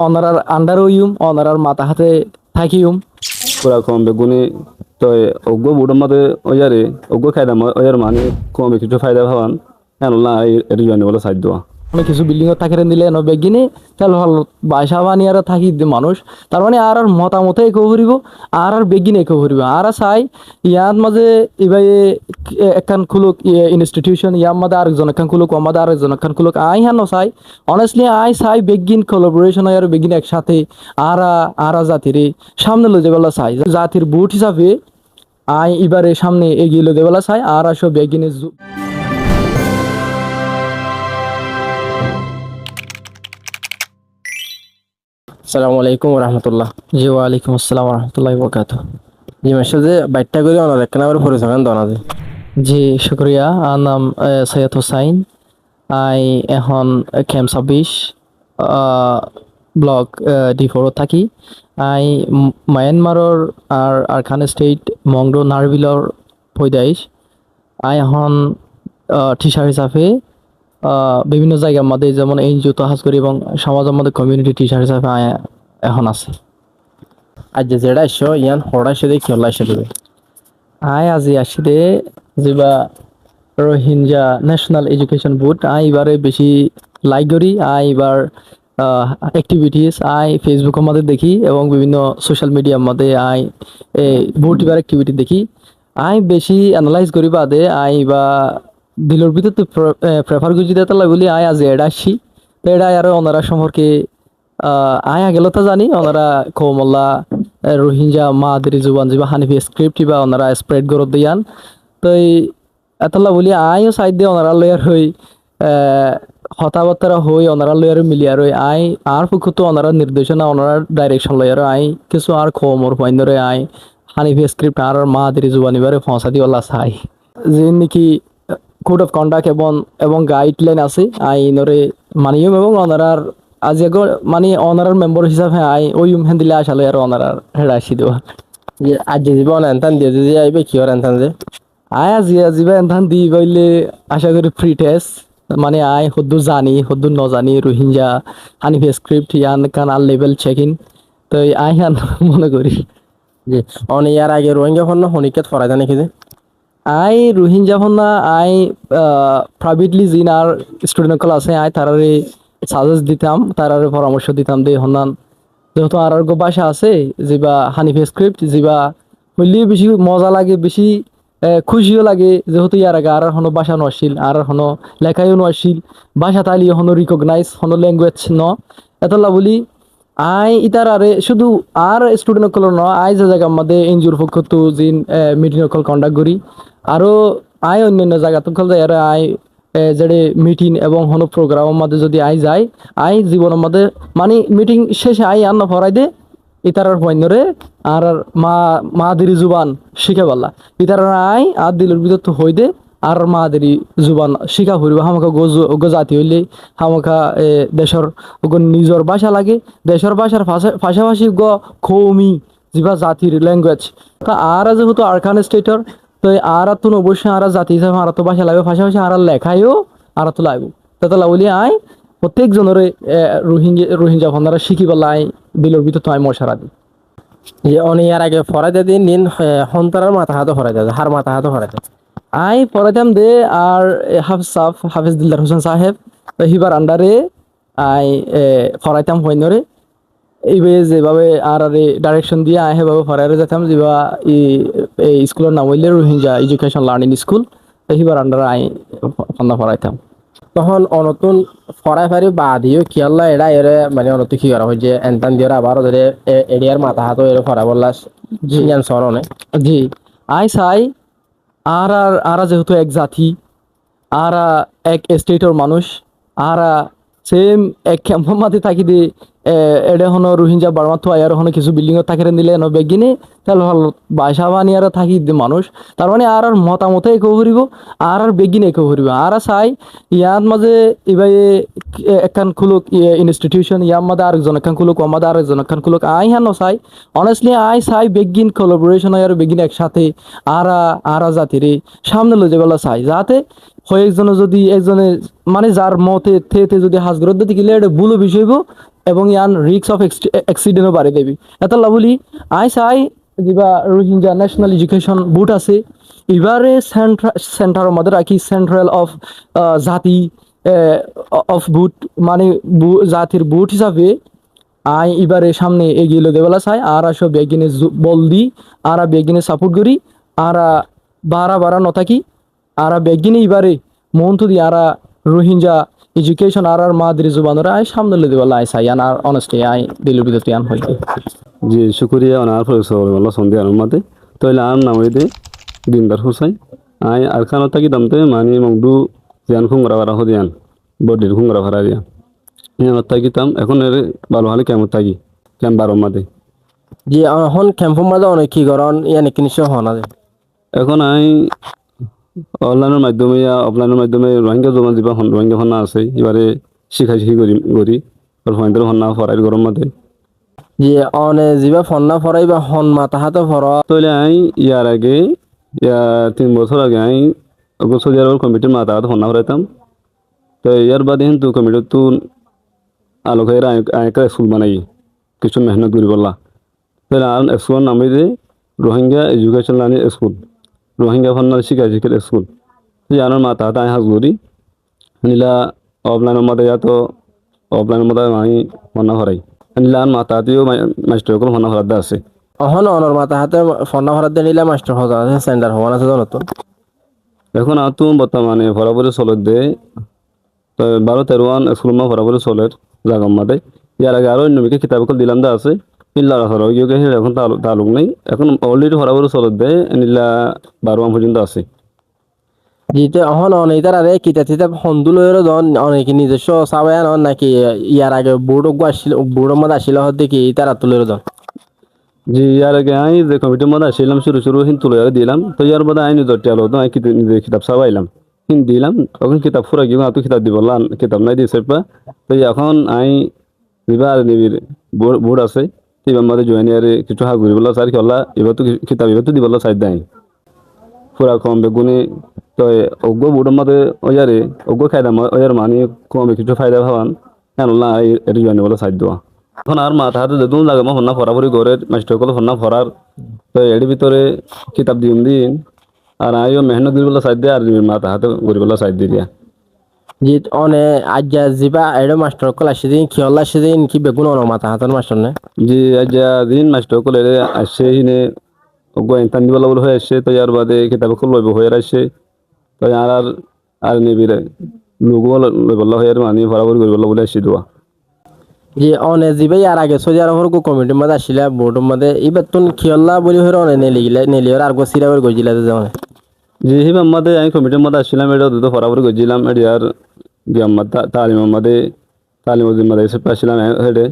অনারার under ইউম অনারার মাথা হাতে থাকিউম পুরা কম বেগুনি তো অগ্য বুড়ো মতে ওয়ারে অগ্য খাইদাম ওয়ার মানে কমে কিছু ফায়দা ভাবান এনলা এর জন্য বলে সাইড দেওয়া অনেক কিছু বিল্ডিং থাকেন দিলে এনে বেগিনে তেল ভাল বাসা বানিয়ে থাকি মানুষ তার মানে আর মতামতে একো করিব আর বেগিনে একো করিব আর চাই ইয়াত মাঝে ইবাই একখান খুলুক ইনস্টিটিউশন ইয়ার মাঝে আরেকজন একখান খুলুক আমাদের আরেকজন একখান খুলুক আই হ্যাঁ চাই অনেস্টলি আই চাই বেগিন কোলাবোরেশন আর বেগিন একসাথে আর জাতিরে সামনে লই যাবেলা চাই জাতির বুট হিসাবে আই এবারে সামনে এগিয়ে লই যাবেলা চাই আর আসো বেগিনে আসসালামু আলাইকুম রহমতুল্লাহ। জি ওয়ালাইকুম আসসালাম রহমতুল্লাহ বরকাত। জি মাসে যে বাইকটা করে অনার একখানা করে পরিচয় দনা যে জি শুক্রিয়া আর নাম সৈয়দ হোসাইন আই এখন ক্যাম্প 26 ব্লক D4 থাকি আই মায়ানমারর আর আরখান স্টেট মংডো নারবিলর পয়দাইশ আই এখন টিচার হিসাবে বিভিন্ন জায়গার মধ্যে যেমন এনজিও তো হাজ করি এবং সমাজের মধ্যে কমিউনিটি টিচার হিসাবে আই এখন আছে। আজ যে যেটা এসো ইয়ান হড়া এসে দেখি হল্লা এসে দেবে আই আজি আসিদে যেবা রোহিঙ্গা ন্যাশনাল এডুকেশন বোর্ড আই এবারে বেশি লাইক করি আই এবার অ্যাক্টিভিটিস আই ফেসবুকের মধ্যে দেখি এবং বিভিন্ন সোশ্যাল মিডিয়ার মধ্যে আই বোর্ড এবার অ্যাক্টিভিটি দেখি আই বেশি অ্যানালাইজ করি বাদে আই বা দিলর ভিতর তো প্রেফার করছি দেতালা বলি আই আজ এডা আসছি তো এডা আর ওনারা সম্পর্কে আই আগেলো তো জানি ওনারা কৌমল্লা রোহিঙ্গা মাদের জুবান যেবা হানিফি স্ক্রিপ্ট বা ওনারা স্প্রেড গরব দিয়ান তো এতলা বলি আইও সাইড দিয়ে ওনারা লয়ার হই হতাবার্তা হই ওনারা লয়ার মিলিয়ার হই আই আর পুকুতো ওনারা নির্দেশনা ওনারা ডাইরেকশন লয়ার আই কিছু আর খবর পয়েন্টরে আই হানিফি স্ক্রিপ্ট আর মাদের জুবান এবারে ফসা দিয়ে ওলা চাই যে নাকি কোড অফ কন্ডাক্ট এবং গাইডলাইন আছে আইনরে মানিও এবং ওনারার আজ মানে অনারার মেম্বার হিসাবে আই ওই হেন দিলে আসালে আর অনারার হেডা আসি দেওয়া যে আজ যে জীবন এনতান দিয়ে যদি আইবে কি আর এনতান যে আয় আজিবা এনধান দি বইলে আশা করি ফ্রি টেস্ট মানে আয় হদ্দু জানি হদ্দু ন জানি রোহিঙ্গা হানিফি স্ক্রিপ্ট ইয়ান কান আর লেভেল চেক ইন তো আই হান মনে করি যে অন ইয়ার আগে রোহিঙ্গা ফোন হনিকেত ফরাই জানে কি যে আই রোহিঙ্গা হন্না আই প্রাইভেটলি জিন আর স্টুডেন্ট কল আছে আই তারারে সাজেস্ট দিতাম তারারে পরামর্শ দিতাম দে হন্নান যেহেতু আর ভাষা আছে যেবা হানিফি স্ক্রিপ্ট যেবা হইলে বেশি মজা লাগে বেশি খুশিও লাগে যেহেতু ইয়ার আগে আর হনো ভাষা নছিল আর হনো লেখাইও নছিল ভাষা তাইলে হনো রিকগনাইজ হনো ল্যাঙ্গুয়েজ ন এতলা বলি আই ইতার আরে শুধু আর স্টুডেন্ট কল ন আই যে জায়গার মধ্যে এনজিওর পক্ষ তো জিন মিটিং কল কন্ডাক্ট করি আরো আই অন্যান্য জায়গা তো কল যায় আই যেড়ে মিটিং এবং হনো প্রোগ্রামের মধ্যে যদি আই যাই আই জীবনের মধ্যে মানে মিটিং শেষে আই আন্ন ফরাই দে ইতারার পয়েন্টরে আর মাদেরি জুবান শিখে পারলা ইতারার আই আর দিলের ভিতর তো হই দে আর মাদেরি জুবান শিখা ফুরিব হামাকা গো জাতি হইলে হামাকা দেশের নিজের ভাষা লাগে দেশের ভাষার পাশাপাশি গ কৌমি যিবা জাতির ল্যাঙ্গুয়েজ তা আর যেহেতু আরখান স্টেটর তো আর তো অবশ্যই আর জাতি হিসাবে আর তো ভাষা লাগবে পাশাপাশি আর লেখাইও আর তো লাগবে তাহলে বলি আই প্রত্যেক জনের রোহিঙ্গা ফোনারা শিখি পেলা আই দিলের ভিতর তো আমি মশারা দিই যে অন ইয়ার আগে ফরাই দিন নিন হন্তারার মাথা হাতে ফরাই দেয় হার মাথা হাতে ফরাই দেয় আই পড়াইতাম দে আর হাফিজ দিলদার হোসেন সাহেব হিবার আন্ডারে আই ফরাইতাম হইনরে এইভাবে যেভাবে আর ডাইরেকশন দিয়ে আই সেভাবে ফরাইরে যেতাম যেবা এই স্কুলের নাম হইলে রোহিঙ্গা এডুকেশন লার্নিং স্কুল হিবার আন্ডারে আই ফন্দা ফরাইতাম তখন অনতুন ফরাই ফারি বাদিও কি আল্লাহ এরা এরে মানে অনতু কি করা হয় যে এনতান দিয়ে আবার ধরে এরিয়ার মাথা হাতে এর ফরাই বললা জিয়ান সরনে জি আই চাই আর যেহেতু এক জাতি আর এক স্টেটের মানুষ আর সেম এক ক্যাম্পের মাঝে থাকি দি এডে হনো রোহিঙ্গা বার্মা তো আর হনো কিছু বিল্ডিং থাকি দিলে এনো বেগিনে তাহলে হল বাসা বানিয়ে আর থাকি মানুষ তার মানে আর মতামতে একো করিব আর বেগিনে একো করিব আর চাই ইয়ার মাঝে এবার একখান খুলুক ইনস্টিটিউশন ইয়ার মাঝে আরেকজন একখান খুলুক আমাদের আরেকজন একখান খুলুক আই হ্যাঁ চাই অনেস্টলি আই চাই বেগিন কোলাবোরেশন আর বেগিন একসাথে আর জাতিরে সামনে লই যাবেলা চাই যাতে হয় একজনে যদি একজনে মানে যার মতে থেতে যদি হাজগরত দিতে গেলে এটা ভুলো বিষয়ব এবং ইয়ান রিক্স অফ এক্সিডেন্টও বাড়ি দেবি এটা লাভলি আই চাই যেবা রোহিঙ্গা ন্যাশনাল এডুকেশন বোর্ড আছে এবারে সেন্টারের মধ্যে রাখি সেন্ট্রাল অফ জাতি অফ বুট মানে জাতির বুট হিসাবে আই এবারে সামনে এগিয়ে দেবেলা চাই আর সব বেগিনে বল দি আর বেগিনে সাপোর্ট করি আর বারা নথাকি আর বেগিনে এবারে মন তো দি আর রোহিঙ্গা এডুকেশন আর মাদ্রি জুবানরা আই সামনে দেবেলা আই চাই আর অনেস্টলি আই দিলুর ভিতরে আন হই জি শুক্রিয়া ওনার প্রফেসর বল্লা সন্ধি আনুমাতে তইলে আর নামাইদে দিনদার হুসাই আই আর খানো থাকি দামতে মানে মগদু জিয়ান খুংরা ভাড়া হদিয়ান বডির খুংরা ভাড়া দিয়া ইয়ার থাকি তাম এখন এর ভালো হলে কেমন থাকি কেম বারো মাদে যে এখন ক্যাম্পের মাঝে অনেক কি করেন ইয়ানি কি নিশ্চয় হওয়া না যায়। এখন আই অনলাইনের মাধ্যমে অফলাইনের মাধ্যমে রোহিঙ্গা জমা দিবা রোহিঙ্গা হন্না আছে এবারে শিখি করি আর হইন্দ্র হন্না ফরাইর গরম মাদে যে অনে যিবা ফন্না ফরাই বা হন মাথা হাতে ফর তইলে আই ইয়ার আগে 3 বছর আগে আই সৌদি আরবের কমিটির মাথা হন্না ফরাইতাম তো ইয়ার বাদে কিন্তু কমিটির তো আলোকের একটা স্কুল বানাই কিছু মেহনত করি বললা তাহলে আর স্কুল নামে যে Rohingya education line school Rohingya ফন্নার শিখের স্কুল জানার মাথা হাতে হাজ করি নীলা অফলাইনের মধ্যে তো অফলাইনের মধ্যে আমি ফন্না ফরাই নীলা আর মাথা হাতেও মাস্টার সকল ফন্না ফরাতে আছে অহন অনর মাথা হাতে ফন্না ফরাত দিয়ে নিলে মাস্টার হওয়া আছে সেন্টার হওয়া আছে নতুন এখন আর তো বর্তমানে বরাবরই চলত দে তো 12-13 স্কুল মা বরাবরই চলের জাগাম মাদে ইয়ার আগে আরো অন্য কিতাব দিলাম দা আছে ইল্লা রাসার ইয়োগে এখন তালুক নেই এখন অলরেডি বরাবরই চলত দে নিলা 12 পর্যন্ত আছে যেতে অহন অনেক তার আরে কিতাব কিতাব হন্দুলের জন অনেক নিজস্ব সাবায়ান নাকি ইয়ার আগে বোর্ড আসছিল বোর্ডের মধ্যে আসছিল হতে কি তারা তুলের জন জি ইয়ার আগে আই যে কমিটির মধ্যে আসছিলাম শুরু হিন্দু লয়ার দিলাম তো ইয়ার মধ্যে আই নিজের টেলো তো আই নিজে কিতাব সাবাইলাম হিন্দি দিলাম তখন কিতাব ফুরা গিয়ে তো কিতাব দিব কিতাব নাই দিয়েছে তো এখন আই দিবা আর নিবির বোর্ড আছে এবার মধ্যে জয়েনিয়ারে কিছু হাত ঘুরি বললো স্যার কি হল্লা এবার তো কিতাব এবার তো দিবল্লা সাইড দেয় পুরা কম বেগুনি তো অজ্ঞ বোর্ডের মধ্যে ওয়ারে অজ্ঞ খাইদা ওয়ার মানে কম কিছু ফায়দা ভাবান কেন না এটা জয়েনি বলে সাইড দেওয়া এখন আর মাথা হাতে যেতুন লাগে আমার হন্না ফরাফরি ঘরের মাস্টার কল হন্না ফরার তো এর ভিতরে কিতাব দিন আর আইও মেহনত করিবলা সাইড দিয়ে আর মাথা হাতে করিবলা সাইড দিয়ে দিয়া যে অনে আজ যিবা এডো মাস্টার কল আসে দিন কি হল্লা আসে দিন কি বেগুন অন মাথা হাতের মাস্টার নে জি আজ দিন মাস্টার কল এর আসে হিনে অজ্ঞ ইন্টান দিবলা বলে হয়ে আসছে তো ইয়ার বাদে কিতাব কল লইব হয়ে আসছে তো আর নিবিরে লোক লইবলা হয়ে মানে ফরাফরি করিবলা বলে আসছি দেওয়া যে অনে যিবা ইয়ার আগে সৌদি আরবের কমিটির মধ্যে আসিলা বোর্ডের মধ্যে এবার তুন কি হল্লা বলি হয়ে অনে নেলিওর আর গো সিরাবের গজিলা যেমন জি হিম আমাদের আমি কমিটির মধ্যে আসছিলাম এটা দুটো ফরাফরি করছিলাম এটার তালিম আমাদের তালিম মধ্যে এসে আসছিলাম হেডে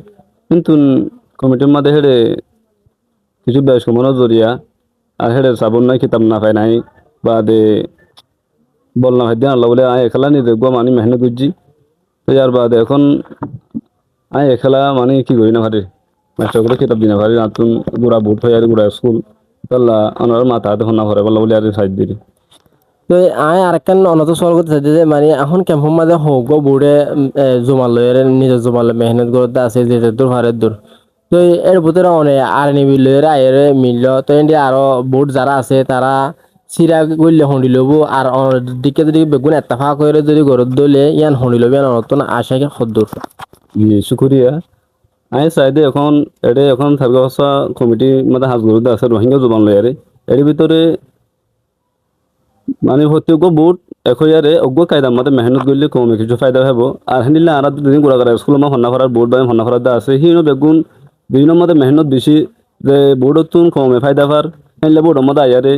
কিন্তু কমিটির মধ্যে হেডে কিছু বয়স্ক মনে জড়িয়া আর হেডে সাবন নাই কিতাব না পাই নাই বা দে বললাম হেদিন আল্লাহ বলে আয় এখালা নি দেখবো মানে মেহনত করছি তো যার বাদে এখন আয় এখালা মানে কি করি না ভারি মাস্টারগুলো কিতাব দিনা ভারি নতুন গুড়া বুট হয়ে আর গুড়া স্কুল তাল্লা ওনার মাথা হাতে হন্না ভরে বললা বলে আর সাইড দিই তো আয় আরেকখান অনত সল করতে চাইছে যে মানে এখন ক্যাম্পের মাঝে হোক বোর্ডে জমালয়ের নিজের জমালে মেহনত করতে আছে যে দূর হারের দূর তো এর ভিতরে অনেক আর নিবি লয়ের আয়ের মিলল তো এটি আরো বোর্ড যারা আছে তারা সিরা করলে হন্ডি লব আর দিকে যদি বেগুন এত্তাফা করে যদি গরত দলে ইয়ান হন্ডি লবি নতুন আশাকে সদ্দূর শুক্রিয়া আই চাইদে এখন এখন থাকা অবস্থা কমিটি মানে হাজ গরুতে আছে রোহিঙ্গা জবান লয়ারে এর ভিতরে মানে প্রত্যেক বোর্ড একয়ারে অজ্ঞ কায়দা মতে মেহনত করলে কমে কিছু ফায়দা হবো আর হেনিলে আর দুদিন গোড়া করে স্কুল মা হন্না ফরার বোর্ড বা হন্না ফরার আছে হিনো বেগুন বিভিন্ন মতে মেহনত বেশি যে বোর্ডত তুন কমে ফায়দা পার হেনিলে বোর্ডের মধ্যে আয়ারে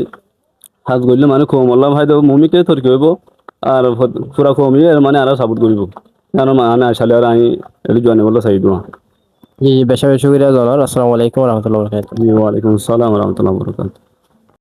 হাজ করলে মানে কম আল্লাহ ফায়দা মমিকে তর্কি হইব আর পুরা কমিয়ে মানে আর সাপোর্ট করিব কারণ মানে আসলে আর আমি এটা জয়েন বলে চাই দেওয়া জি বেশা বেশি করে জানার আসসালামু আলাইকুম রহমতুল্লাহ জি ওয়ালাইকুম আসসালাম রহমতুল্লাহ বরকাত